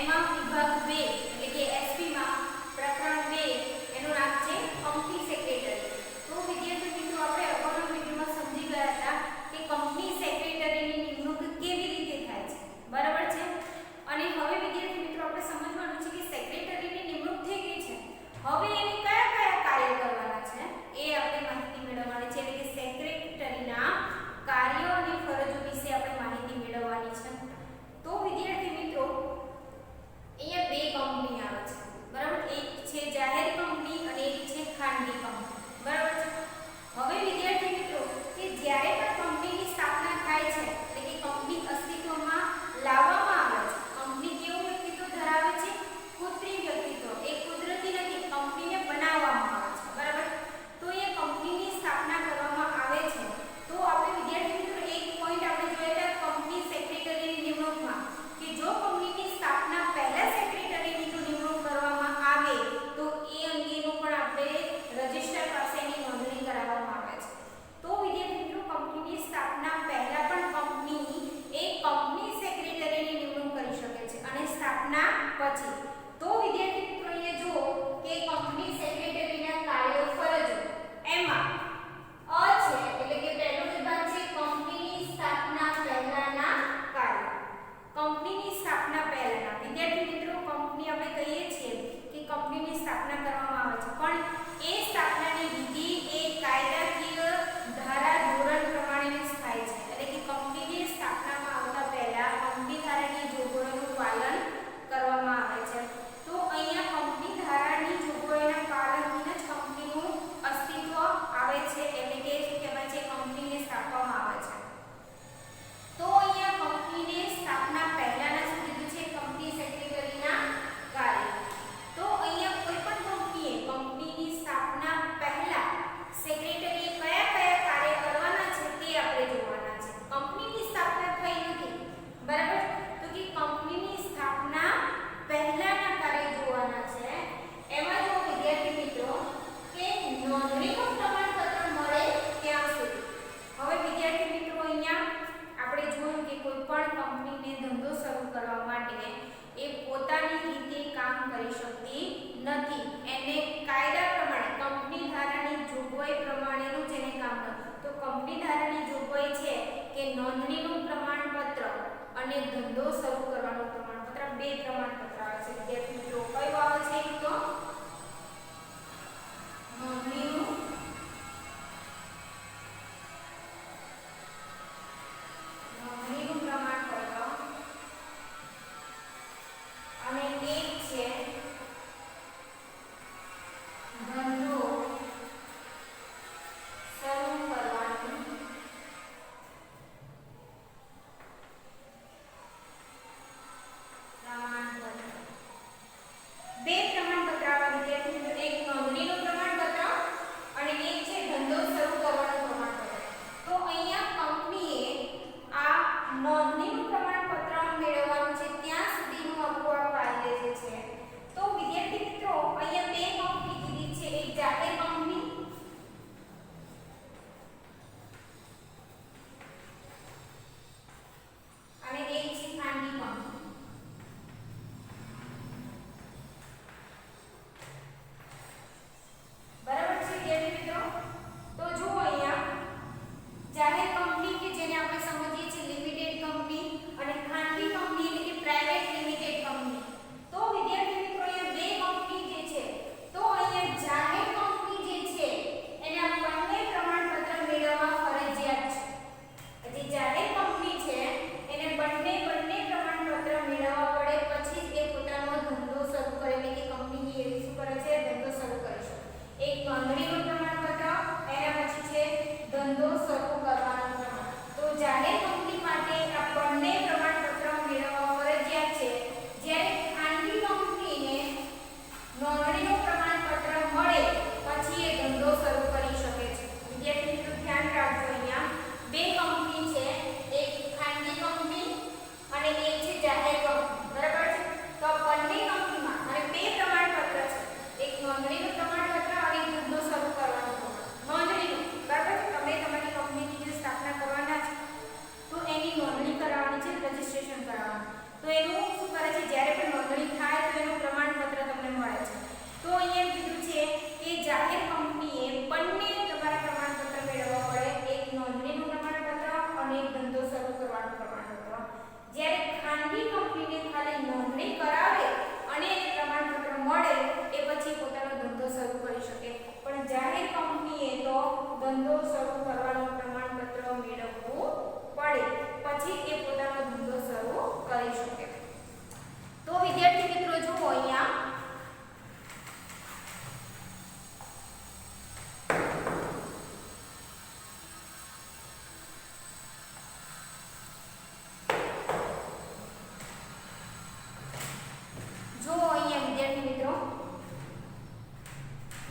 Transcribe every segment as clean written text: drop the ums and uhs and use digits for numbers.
એમાં વિભાગ 2 એટલે કે એસપી માં પ્રકરણ 2 એનું નામ છે કંપની સેક્રેટરી. તો વિદ્યાર્થી મિત્રો આપણે અગાઉના વિડિયોમાં સમજી ગયા હતા કે કંપની સેક્રેટરીની નિમણૂક કેવી રીતે થાય છે, બરાબર છે. અને હવે વિદ્યાર્થી મિત્રો આપણે સમજવાનું છે કે સેક્રેટરીની નિમણૂક થઈ ગઈ છે, હવે એને કયા કયા કાર્ય કરવાના છે એ આપણે માહિતી મેળવવાની છે. એટલે કે સેક્રેટરીના કાર્યો અને ફરજો વિશે આપણે માહિતી મેળવવાની છે. તો વિદ્યાર્થી મિત્રો અહીંયા બે કંપની આવે છે, બરાબર. એક છે જાહેર કંપની અને એક છે ખાનગી કંપની, બરાબર છે. હવે વિદ્યાર્થી મિત્રો કે જ્યારે પણ કંપનીની સ્થાપના થાય છે એટલે કે કંપની અસ્તિત્વમાં લાવવામાં આવે છે, કંપની કેવું વ્યક્તિત્વ ધરાવે છે? કૃત્રિમ વ્યક્તિત્વ. એ કુદરતી નથી, કંપનીને બનાવવામાં આવે છે, બરાબર. તો એ કંપનીની સ્થાપના કરવામાં આવે છે. તો આપણે વિદ્યાર્થી મિત્રો એક પોઈન્ટ આપણે જોયા હતા કંપની સેક્રેટરીની નિમણૂકમાં કે જો કંપનીની સ્થાપના પહેલા સેક્રેટરીની જો નિમણૂક કરવામાં આવે તો એ અંગેનું પણ આપણે રજિસ્ટર પાસે એની નોંધણી કરાવવામાં આવે છે. તો વિદ્યાર્થી મિત્રો કંપનીની સ્થાપના પહેલા પણ કંપની સેક્રેટરીની નિમણૂક કરી શકે છે અને સ્થાપના પછી. તો વિદ્યાર્થી મિત્રો અહીંયા જુઓ કે કંપની સેક્રેટરીના કાર્યો ફરજો એમાં અ છે એટલે કે પહેલો વિભાગ છે કંપનીની સ્થાપના પહેલાના કાર્યો. કંપનીની સ્થાપના પહેલાના વિદ્યાર્થી મિત્રો કંપની આપણે કહીએ છીએ કે કંપનીની સ્થાપના કરવામાં આવે છે, પણ એ સ્થાપનાની વિધિ એ કાયદાકીય ધારા ધોરણ પ્રમાણે જ થાય છે. એટલે કે કંપનીની સ્થાપનામાં આવતા પહેલા કંપની ધારાની જોગવાઈઓનું પાલન કરવામાં આવે છે. તો અહીંયા કંપની ધારાની જોગવાઈના પાલનથી જ કંપનીનું અસ્તિત્વ આવે છે, એટલે કે શું કહેવાય છે કંપનીને સ્થાપવામાં આવે છે. તો અહીંયા કંપનીને સ્થાપના પહેલાના શું કીધું છે કંપની સેક્રેટરીના કાર્ય. તો અહીંયા કોઈ પણ કંપનીની સ્થાપના પહેલા સેક્રેટરીએ કયા કયા કાર્ય કરવાના છે તે આપણે જોવાના છે. કંપનીની સ્થાપના થઈ નથી, બરાબર, તો કે કંપનીની સ્થાપના પહેલાના કાર્ય જોવાના છે. એમાં જો વિદ્યાર્થી મિત્રો કે નોંધણીનું પ્રમાણપત્ર મળે ત્યાં સુધી. હવે વિદ્યાર્થી મિત્રો અહીંયા આપણે જોયું કે કોઈ પણ કંપનીને ધંધો શરૂ કરવા માટે એ પોતાની રીતે કામ કરી શકતી નથી. એને કાયદા પ્રમાણે કંપની ધારાની જોગવાઈ પ્રમાણેનું જેને કામ કરવું. તો કંપની ધારાની જોગવાઈ છે કે નોંધણીનું પ્રમાણપત્ર અને ધંધો શરૂ કરવાનું પ્રમાણપત્ર, બે પ્રમાણપત્ર આવે છે. વિદ્યાર્થી મિત્રો કયું આવે છે? એક તો નોંધણીનું પ્રમાણપત્ર અને એક છે ધંધો શરૂ કરવાનું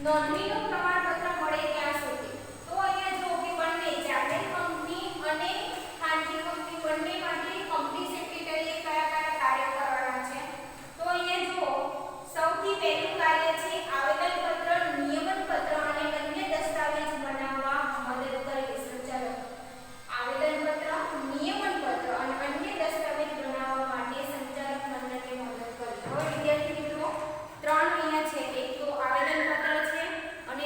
નોંધણીનું પ્રમાણપત્ર મળે ત્યાં સુધી. તો અહીંયા જો કે બંને જાહેર કંપની અને ખાનગી કંપની બંને માટે કંપની સેક્રેટરીએ કયા કયા કાર્ય કરવાના છે. તો અહીંયા જુઓ સૌથી પહેલું કાર્ય છે આવેદનપત્ર, નિયમનપત્ર અને અન્ય દસ્તાવેજ બનાવવા મદદ કરવી. ચાલો આવેદનપત્ર, નિયમનપત્ર અને અન્ય દસ્તાવેજ બનાવવા માટે સંચાલક મંડળને મદદ કરવી. હવે વિદ્યાર્થી મિત્રો ત્રણ અહીંયા છે. એક તો આવેદનપત્ર છે અને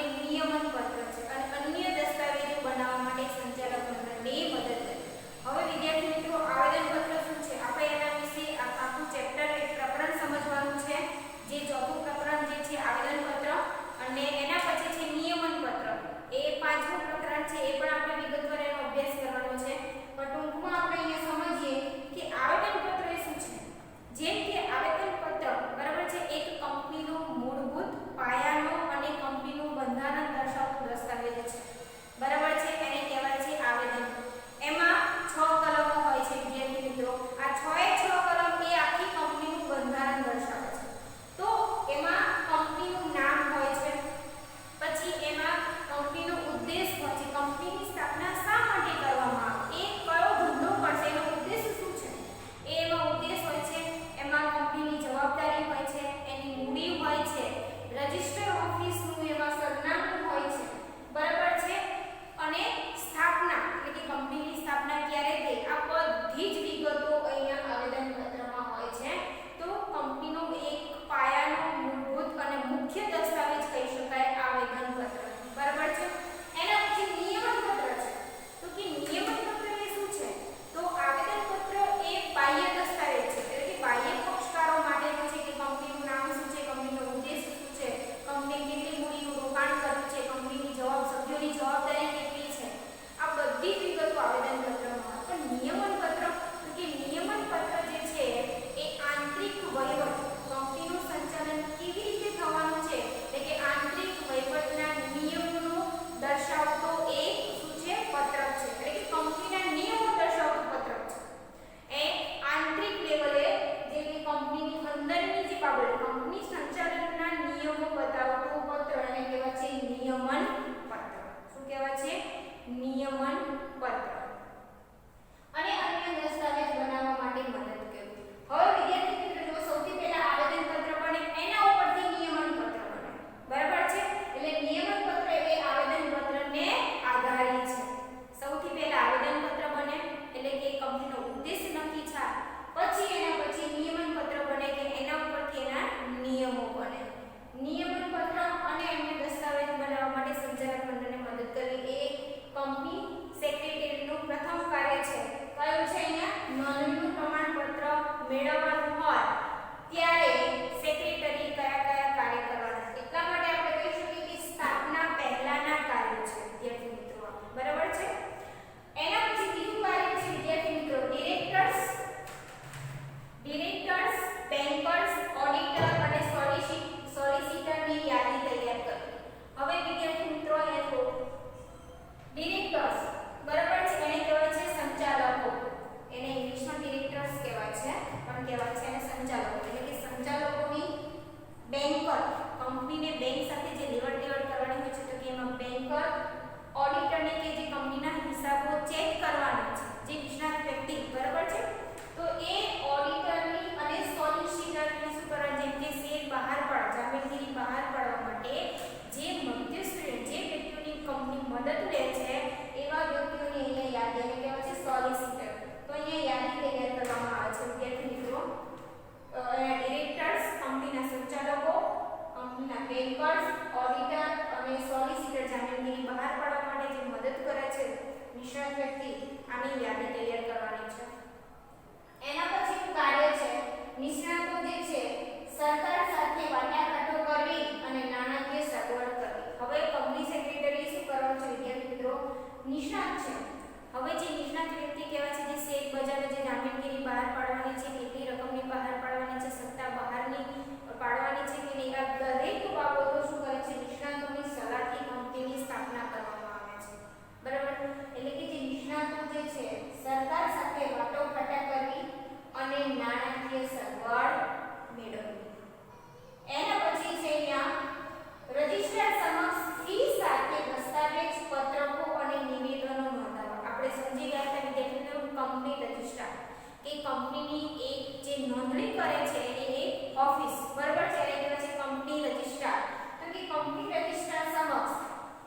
કરે છે એની એક ઓફિસ, બરાબર છે, એને કહેવાય છે કંપની રજિસ્ટ્રાર. તો કે કંપની રજિસ્ટ્રાર સમક્ષ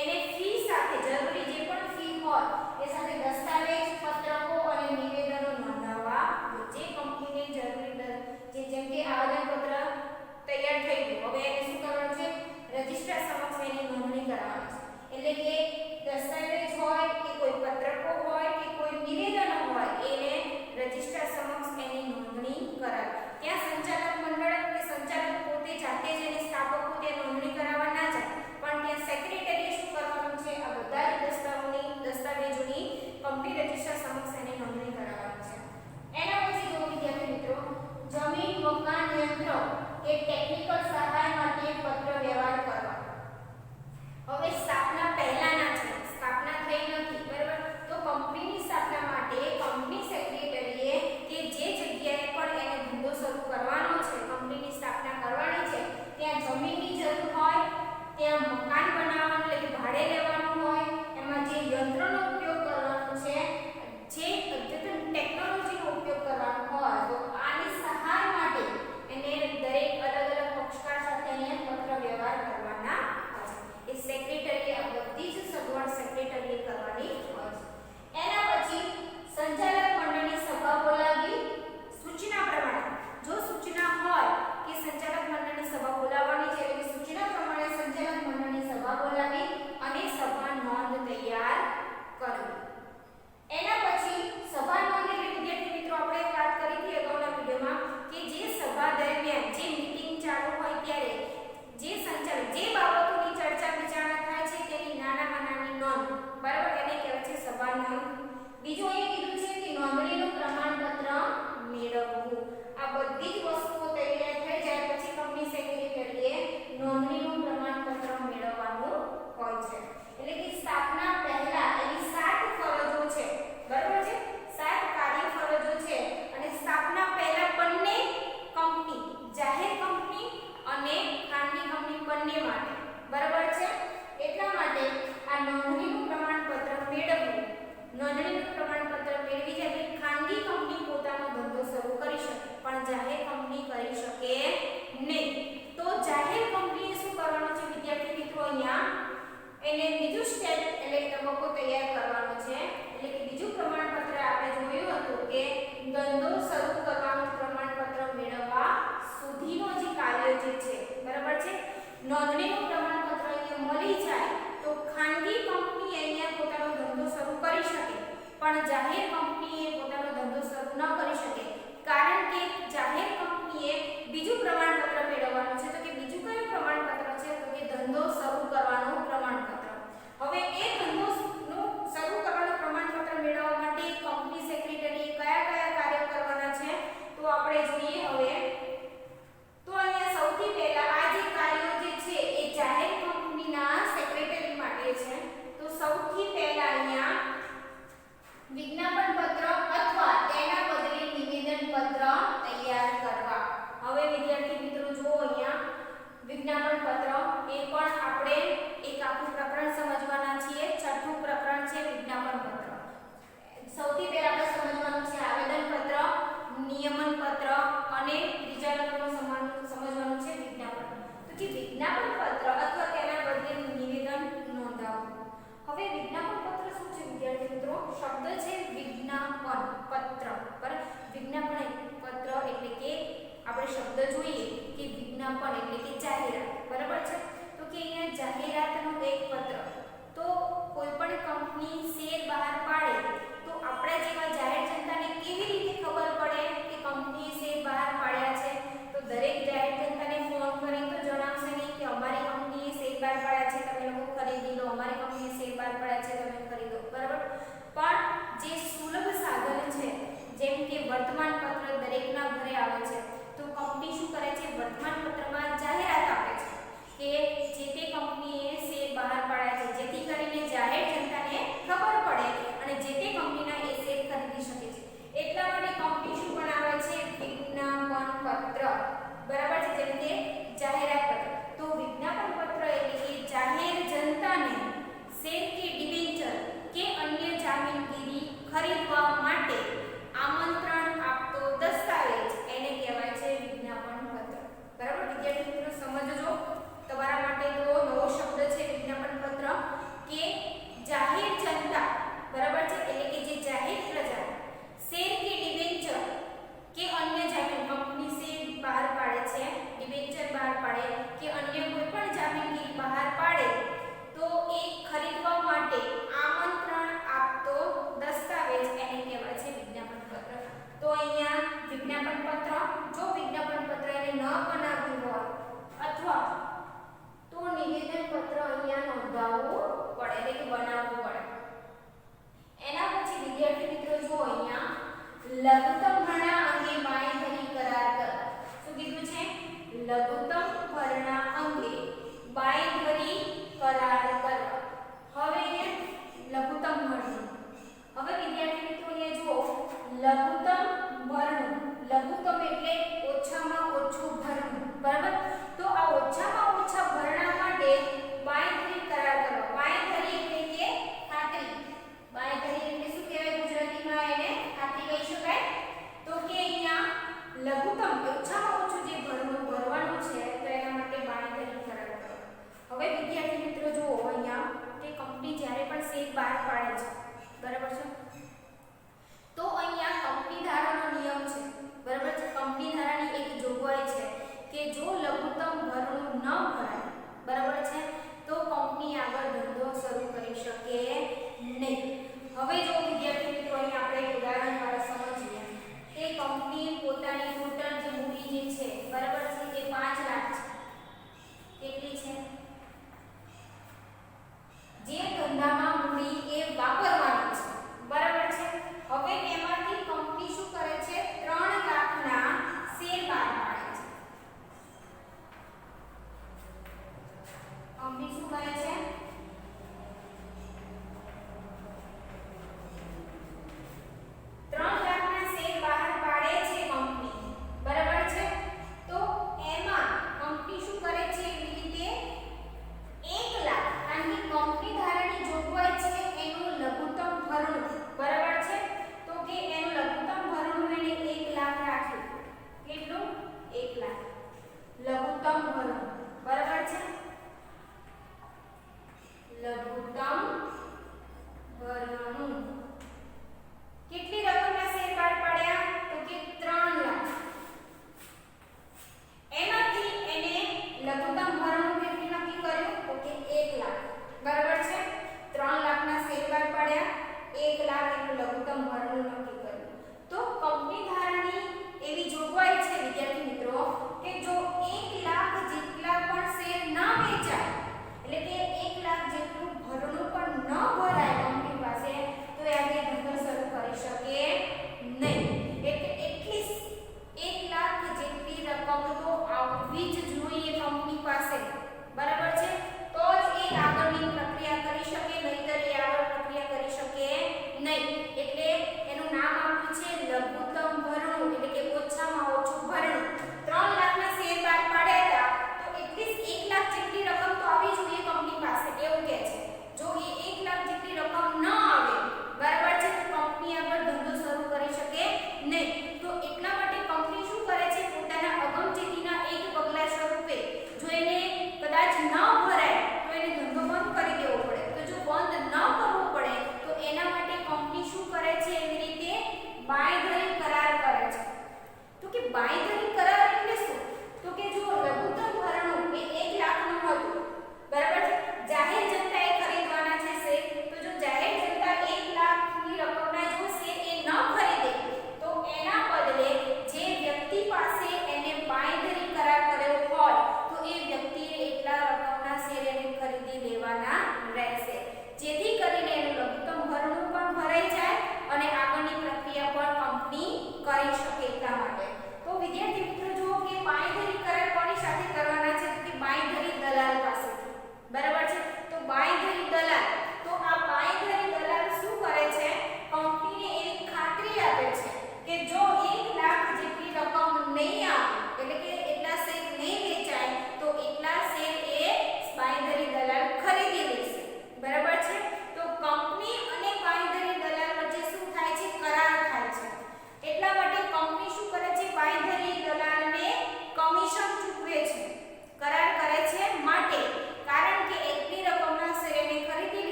એને ફી સાથે જરૂરી જે પણ ફી હોય એ સાથે દસ્તાવેજ, પત્રકો અને નિવેદનો નોંધાવવા. જે કંપનીને જરૂરી જેમ કે આવેદનપત્ર તૈયાર થઈ ગયું, હવે એને શું કરવાનું છે? રજિસ્ટ્રાર સમક્ષ એની નોંધણી કરાવવાની છે. એટલે કે દસ્તાવેજ હોય કે કોઈ પત્રકો હોય કે કોઈ નિવેદનો હોય એને રજિસ્ટ્રાર સમક્ષ એની નોંધણી કરાવે. ત્યાં સંચાલક મંડળ કે સંચાલક પોતે જાતે જ એની સ્થાપક પોતે નોંધણી કરાવવા ના જાય, પણ ત્યાં સેક્રેટરીએ શું કરવાનું છે? આ બધા જ દસ્તાવેજોની કંપની રજિસ્ટ્રાર સમક્ષ એની નોંધણી કરાવવાની છે. એના પછી જો વિદ્યાર્થી મિત્રો, જમીન, મકાન, યંત્ર કે ટેકનિકલ સહાય માટે પત્ર વ્યવહાર કરવા. હવે સ્થાપના પહેલાના છે, સ્થાપના થઈ નથી, બરાબર? તો કંપનીની સ્થાપના માટે કંપની સેક્રેટરીએ કે જે જગ્યાએ પણ એને ધંધો શરૂ કરવાનો છે, કંપનીની સ્થાપના કરવાની છે, ત્યાં જમીનની જરૂર હોય, ત્યાં મકાન બનાવવાનું એટલે કે ભાડે લેવાનું હોય, એમાં જે યંત્રનો ઉપયોગ કરવાનો છે, જે અદ્યતન ટેકનોલોજીનો ઉપયોગ કરવાનો હોય, તો આની સહાય માટે એને દરેક અલગ અલગ પક્ષકાર સાથે અહીંયા પત્ર વ્યવહાર કરવાના હોય છે. એ સેક્રેટરીએ આ બધી જ સગવડ સેક્રેટરીએ કરવાની હોય છે. એના પછી સંચાલક મંડળની સભા બોલાવી સૂચના પ્રમાણે. જો સૂચના હોય કે સંચાલક મંડળની સભા બોલાવવાની છે, એટલે સૂચના પ્રમાણે સંચાલક મંડળની સભા બોલાવી અને સભા નોંધ તૈયાર કરવી. એના પછી સભા નોંધ એટલે વિદ્યાર્થી મિત્રો આપણે વાત કરી હતી અગાઉના વિડિયોમાં કે જે સભા દરમિયાન જે મીટિંગ ચાલુ હોય ત્યારે જે સંચાલક જે બાબતોની ચર્ચા વિચારણા થાય છે તેની નાનામાં નાની નોંધ, બરાબર, એને કહેવાય છે સભા નોંધ. બીજું એ કીધું છે કે નોંધણીનું પ્રમાણપત્ર મેળવવું. આ બધી જ વસ્તુઓ તૈયાર થઈ જાય પછી કંપની સેક્રેટરીએ નોંધણીનું પ્રમાણપત્ર મેળવવાનું હોય છે. એટલે કે સ્થાપના પહેલા એની 7 ફરજો છે, બરાબર છે, 7 કાર્ય ફરજો છે. અને સ્થાપના પહેલા બંને કંપની, જાહેર કંપની અને ખાનગી કંપની બંને માટે, બરાબર છે, એટલા માટે આ નોંધણીનું પ્રમાણપત્ર મેળવવું. નોંધણીનું પ્રમાણપત્ર મેળવી જાય ખાનગી કંપની પોતાનો ધંધો શરૂ કરી શકે, પણ જાહેર કંપની કરી શકે નહીં. તો જાહેર કંપનીએ શું કરવાનું છે વિદ્યાર્થી મિત્રો? અહીંયા એને બીજું સ્ટેપ એટલે તબક્કો તૈયાર કરવાનો છે. એટલે કે બીજું પ્રમાણપત્ર આપણે જોયું હતું કે ધંધો શરૂ કરવાનું પ્રમાણપત્ર મેળવવા સુધીનો જે કાર્ય જે છે, બરાબર છે, નોંધણીનું પ્રમાણપત્ર અહીંયા મળી જાય તો ખાનગી કંપની અહીંયા પોતાનો ધંધો શરૂ કરી શકે, પણ જાહેર કંપનીએ પોતાનો ધંધો શરૂ ન કરી શકે. કારણ કે જાહેર કંપનીએ બીજું પ્રમાણપત્ર મેળવવાનું છે. તો કે બીજું કયું પ્રમાણપત્ર છે? તો કે ધંધો શરૂ કરવાનું પ્રમાણપત્ર. હવે એ ધંધોનું શરૂ કરવાનું પ્રમાણપત્ર મેળવવા માટે કંપની સેક્રેટરીએ કયા કયા કાર્ય કરવાના છે તો આપણે જોઈએ. હવે તો અહીંયા સૌથી પહેલા આ જે કાર્યો જે છે એ જાહેર કંપનીના સેક્રેટરી માટે છે. તો સૌથી પહેલા અહીંયા વિજ્ઞાપન પત્ર અથવા તેના બદલે નિવેદન પત્ર તૈયાર કરવા. હવે વિદ્યાર્થી મિત્રો જુઓ અહીંયા વિજ્ઞાપન પત્ર એ પણ આપણે એક આખું પ્રકરણ સમજવાના છીએ. છઠ્ઠું પ્રકરણ છે વિજ્ઞાપન પત્ર. સૌથી પહેલા આપણે સમજવાનું છે આવેદન પત્ર, નિયમન પત્ર અને ત્રીજા નંબરનું સમજવાનું છે વિજ્ઞાપન. તો કે વિજ્ઞાપન પત્ર અથવા તેના બદલે નિવેદન નોંધાવવું. હવે વિજ્ઞાપન પત્ર શું છે વિદ્યાર્થી મિત્રો? શબ્દ છે વિજ્ઞાપન પત્ર, બરાબર. વિજ્ઞાપન પત્ર એટલે કે આપણે શબ્દ જોઈએ કે વિજ્ઞાપન એટલે કે જાહેરાત, બરાબર છે. તો કે અહીંયા જાહેરાતનું એક પત્ર. તો કોઈ પણ કંપની શેર બહાર પાડે તો આપણા જેવા જાહેર જનતાને કેવી રીતે ખબર પડે કે કંપનીએ શેર બહાર પાડ્યા છે? તો દરેક જાહેર જનતાને ફોન કરીને તો જણાવશે નહીં કે અમારી કંપનીએ શેર બહાર પાડ્યા છે, તમે લોકો ખરીદી લો, અમારી કંપનીએ શેર બહાર પાડ્યા છે, તમે ખરીદો, બરાબર. પણ જે સુલભ સાધન છે જેમ કે વર્તમાન પત્ર દરેકના ઘરે આવે છે, તો કંપની શું કરે છે? વર્તમાન પત્રમાં જાહેરાત આપે છે કે જે તે કંપનીએ શેર બહાર પાડ્યા છે, જેથી કરીને જાહેર જનતાને ખબર પડે અને જે તે બનાવ્યું હોય અથવા તો નિવેદન પત્ર અહીંયા નોંધાવવું પડે એટલે કે બનાવવું પડે. એના પછી વિદ્યાર્થી મિત્રો જો અહીંયા લઘુત્તમ ભરણા અંગે બાંયધરી કરાર કરવા. શું કીધું છે? લઘુત્તમ ભરણા અંગે બાંયધરી કરાર કરવા. હવે લઘુત્તમ ભરણું. હવે વિદ્યાર્થી મિત્રો અહીંયા જો લઘુત્તમ ભરણું, લઘુત્તમ એટલે ઓછામાં ઓછું ભરણું, બરાબર? તો આ ઓછામાં ઓછા ભરણા માટે બાંયધરી કરાર કરવા. બાંયધરી એટલે કે ખાતરી. બાંયધરી એટલે શું કહેવાય ગુજરાતીમાં? એને ખાતરી કહી શકાય. તો કે અહીંયા લઘુત્તમ ઓછામાં ઓછું જે ભરણું ભરવાનું છે તો એના માટે બાંયધરી કરાર કરવા. હવે વિદ્યાર્થી મિત્રો જુઓ અહીંયા કે કંપની જ્યારે પણ શેર બહાર પાડે છે, બરાબર છે, તો અહીંયા કંપની ધારાનો નિયમ છે, બરાબર છે. કંપની ધારાની એક જોગવાઈ છે કે જો લઘુત્તમ ભરણું ન ભરાય, બરાબર છે, તો કંપની આગળ ધંધો શરૂ કરી શકે નહીં. હવે જો વિદ્યાર્થી મિત્રો અહીંયા આપણે એક ઉદાહરણ દ્વારા સમજીએ કે કંપની પોતાની ટોટલ જે મૂડી જે છે, બરાબર છે, એ 5 લાખ છે. કેટલી છે? જે ધંધામાં મૂડી એ વાપરવાની છે, બરાબર છે. હવે એમાંથી કંપની શું કરે છે? 3 લાખના શેર બહાર પાડે છે. કંપની શું કરે છે? 3 લાખના શેર બહાર પાડે છે કંપની, બરાબર છે. તો એમાં કંપની શું કરે છે? એવી રીતે 1 લાખ, કારણ કે કંપની ધારાની જોગવાઈ છે એનું લઘુત્તમ ભરણું, બરાબર છે. તો કે એનું લઘુત્તમ ભરણું એને 1 લાખ રાખ્યું. કેટલું? 1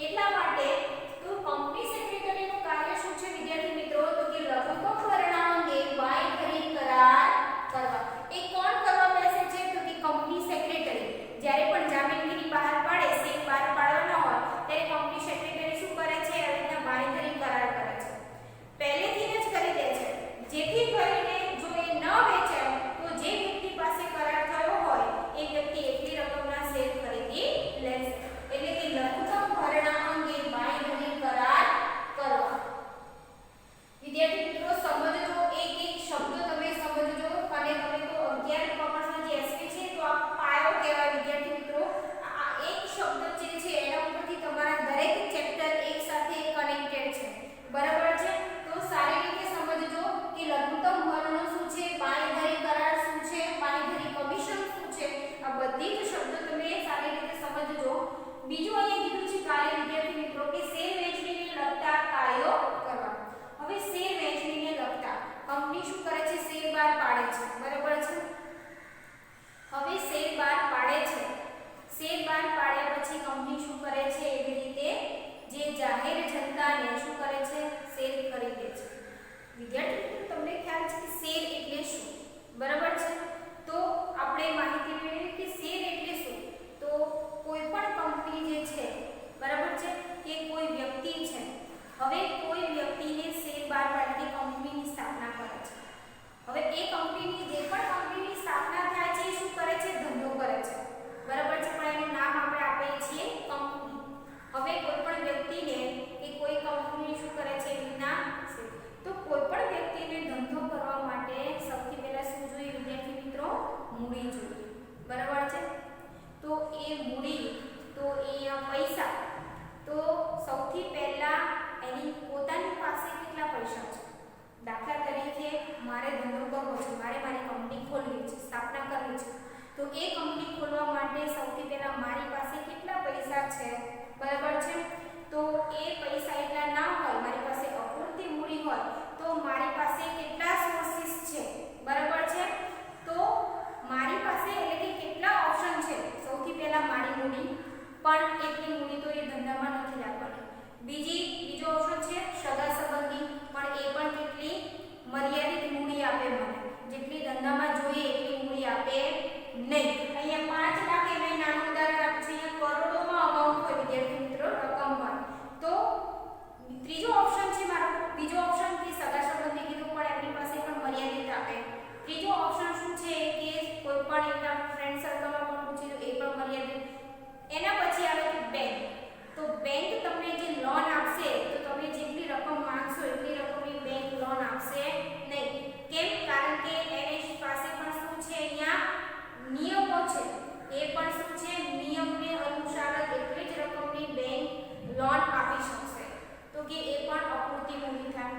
એટલા માટે તો કંપની સેક્રેટરીનું કાર્ય શું છે વિદ્યાર્થી મિત્રો? તો કે લઘુત્તમ ભરણા અંગે બાંયધરી કરાર કરવા. એ કોણ કરવા બેસે છે? તો કે કંપની સેક્રેટરી. જ્યારે પણ જામીનગીરી બહાર પાડે, સેલ બહાર પાડવાના હોય ત્યારે કંપની સેક્રેટરી શું કરે છે? આવી રીતના બાંયધરી કરાર કરે છે. પહેલેથી જ કરી દે છે, જેથી કરીને જો એ ન વેચાય તો જે વ્યક્તિ પાસે કરાર થયો હોય એ વ્યક્તિ એટલી રકમના શેર ખરીદી લેશે. એટલે કે લઘુત્તમ ભરણા અંગે બાંયધરી કરાર કરવા. વિદ્યાર્થી મિત્રો સમજજો, એક એક શબ્દ તમે સમજજો. અને તમે તો 11 કોમર્સનો જે એસપી છે તો આ પાયો કહેવાય વિદ્યાર્થી મિત્રો. આ એક શબ્દ જે છે એના ઉપરથી તમારા દરેક ચેપ્ટર એક સાથે કનેક્ટેડ છે. બરાબર છે? તો સારી રીતે સમજજો કે લઘુત્તમ ભરણો શું છે, બાંયધરી કરાર શું છે, બાંયધરી કમિશન શું છે. આ બધી જ શબ્દો તમે સારી રીતે સમજજો. બીજું અહીંયા કીધું છે કાર્ય વિદ્યાર્થી મિત્રો કે શેર વેચણીને લગતા કાર્યો કરવા. હવે શેર વેચણીને લગતા કંપની શું કરે છે? શેર બહાર પાડે છે. બરાબર છે? હવે શેર બહાર પાડે છે. શેર બહાર પાડ્યા પછી કંપની શું કરે છે? એવી રીતે જે જાહેર જનતાને શું કરે છે? શેર ખરીદે છે. વિદ્યાર્થી મિત્રો તમને ખ્યાલ છે કે શેર એટલે શું? બરાબર છે? તો આપણે માહિતી મેળવી કે શેર એટલે શું. તો કોઈ પણ કંપની જે છે, બરાબર છે, કે કોઈ વ્યક્તિ છે. હવે કોઈ વ્યક્તિને શેર બહાર પાડીને કંપનીની સ્થાપના કરે છે. હવે એ કંપનીની જે પણ કંપનીની સ્થાપના થાય છે એ શું કરે છે? ધંધો કરે છે. બરાબર છે? પણ એનું નામ આપણે આપીએ છીએ કંપની. હવે કોઈ પણ વ્યક્તિને કે કોઈ કંપની શું કરે છે? એના તો કોઈ પણ વ્યક્તિને ધંધો કરવા માટે સૌથી પહેલા શું જોઈએ વિદ્યાર્થી મિત્રો? મૂડી જોઈએ. બરાબર છે? તો એ મૂડી, તો એ પૈસા, તો સૌથી પહેલા એની પોતાની પાસે કેટલા પૈસા છે? દાખલા તરીકે મારે ધંધો કરવો છે, મારે મારી કંપની ખોલવી છે, સ્થાપના કરવી છે. તો એ કંપની ખોલવા માટે સૌથી પહેલા મારી પાસે કેટલા પૈસા છે? બરાબર છે? તો એ પૈસા એટલા ના હોય, મારી પાસે અપૂરતી મૂડી હોય તો મારી પાસે કેટલા સોર્સિસ છે? બરાબર છે? તો મારી પાસે એટલે કે કેટલા ઓપ્શન છે? સૌથી પહેલા મારી મૂડી, પણ એટલી મૂડી તો એ ધંધામાં નથી રાખવાની. બીજો ઓપ્શન છે સગા સંબંધી, પણ એ પણ કેટલી મર્યાદિત મૂડી આપે મને, જેટલી ધંધામાં જોઈએ એટલી મૂડી આપે નહીં. અહીંયા 5 લાખ એ નાનું ઉદાહરણ આપ્યું છે. અહીંયા કરોડોમાં અમાઉન્ટ હોય વિદ્યાર્થી મિત્રો, રકમ હોય. તો ત્રીજો ઓપ્શન છે મારો. બીજો ઓપ્શન કે સગા સંબંધી કીધું, પણ એમની પાસે પણ મર્યાદિત આપે. ત્રીજો ઓપ્શન શું છે કે કોઈ પણ એમના ફ્રેન્ડ સર્કલમાં પણ પૂછી લો, એ પણ મર્યાદિત. એના પછી આવે છે બેંક. તો બેંક તમને જે લોન આપશે તો તમે જેટલી રકમ માંગશો એટલી રકમની બેંક લોન આપશે નહીં. કેમ? કારણ કે એની પાસે પણ શું છે? અહીંયા નિયમો છે. એ પણ શું છે? નિયમને અનુસાર એટલી જ રકમની બેંક લોન આપી શકશે. તો કે એ પણ અપૂરતી મૂડી થાય.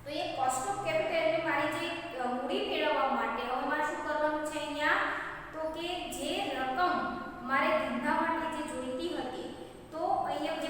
તો એ કોસ્ટ ઓફ કેપિટલની મારી જે મૂડી મેળવવા માટે હવે મારે શું કરવાનું છે અહીંયા? તો કે જે રકમ મારે ધંધા માટે જે જોઈતી હતી, તો અહીંયા જે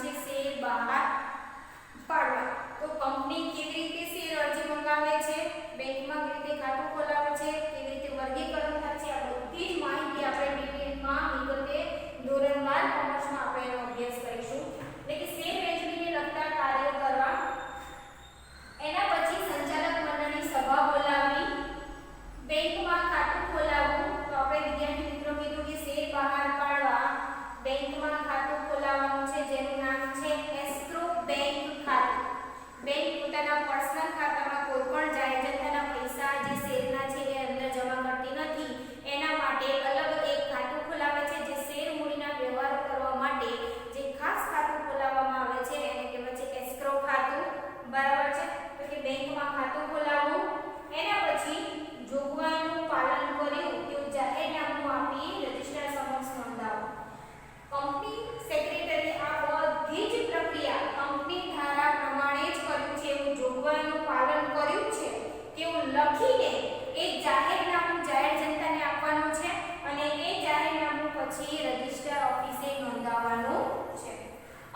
છે શેર બહાર પાડવા. તો કંપની કેવી રીતે શેર અરજી મંગાવે છે, બેંકમાં કેવી રીતે ખાતું ખોલાવે છે, કેવી રીતે વર્ગીકરણ થાય છે, આ બધી જ માહિતી આપણે ડિટેલમાં વિગતે ધોરણ 12 કોમર્સમાં આપણે એનો અભ્યાસ કરીશું. એટલે કે શેર વેચણીને લગતા કાર્યો કરવા, એના પછી સંચાલક મંડળની સભા બોલાવવી, બેંકમાં ખાતું ખોલાવવું. તો આપણે વિદ્યાર્થી મિત્રો કીધું કે શેર બહાર પાડવા બેંકમાં ખાતું ખોલાવવાનું છે, જેનું નામ છે એસ્ક્રો બેંક ખાતું. બેંક પોતાના પર્સનલ ખાતામાં કોઈ પણ જાહેર જનતાના પૈસા જે શેરના છે એ અંદર જમા કરતી નથી. એના માટે અલગ એક ખાતું ખોલાવે છે, જે શેર મૂડીના વ્યવહારો કરવા માટે જે ખાસ ખાતું ખોલાવવામાં આવે છે એને કહેવાય છે એસ્ક્રો ખાતું. બરાબર છે? તો કે બેંકમાં ખાતું ખોલાવવું, એના પછી જોગવાઈનું પાલન કર્યું તેવું જાહેરનામું આપી રજિસ્ટ્રાર સમક્ષ નોંધાવવું. કંપની સેક્રેટરી આ બધી જ પ્રક્રિયા કંપની ધારા પ્રમાણે જ કર્યું છે એવું જોગવાઈનું પાલન કર્યું છે તેવું લખીને એક જાહેરનામું જાહેર જનતાને આપવાનું છે અને એ જાહેરનામું પછી રજિસ્ટ્રાર ઓફિસે નોંધાવવાનું છે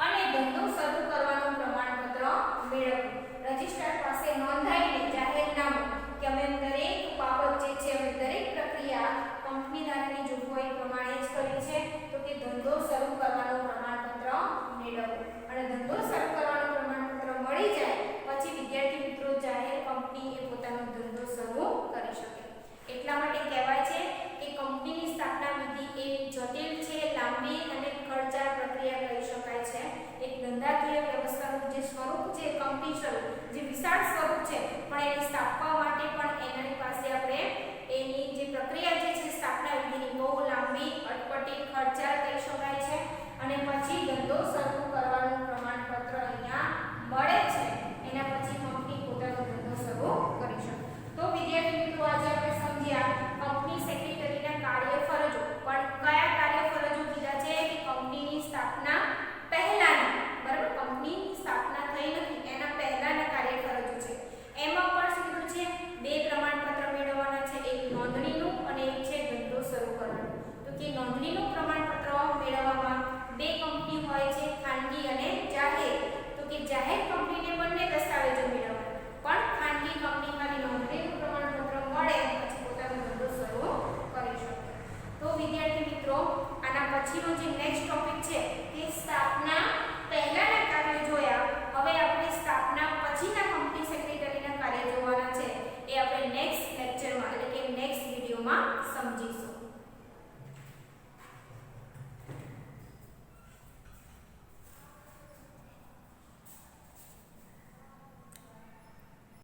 અને ધંધો શરૂ કરવાનું પ્રમાણપત્ર મેળવવું. રજિસ્ટ્રાર પાસે નોંધાઈને જાહેરનામું કે અમે દરેક બાબત જે છે અમે દરેક પ્રક્રિયા કંપની ધારાની જોગવાઈ પ્રમાણે જ કરી છે. તો કે ધંધો શરૂ કરવાનું પ્રમાણપત્ર મેળવવું અને ધંધો શરૂ કરવાનું પ્રમાણપત્ર મળી જાય પછી વિદ્યાર્થી મિત્રો જાહેર કંપની એ પોતાનો ધંધો શરૂ કરી શકે. એટલા માટે કહેવાય છે કે કંપનીની સ્થાપના વિધિ એ જટિલ છે, લાંબી અને ખર્ચાળ પ્રક્રિયા કહી શકાય છે. એક ધંધાકીય વ્યવસ્થાનું જે સ્વરૂપ છે કંપની સ્વરૂપ જે વિશાળ સ્વરૂપ છે, પણ એની સ્થાપના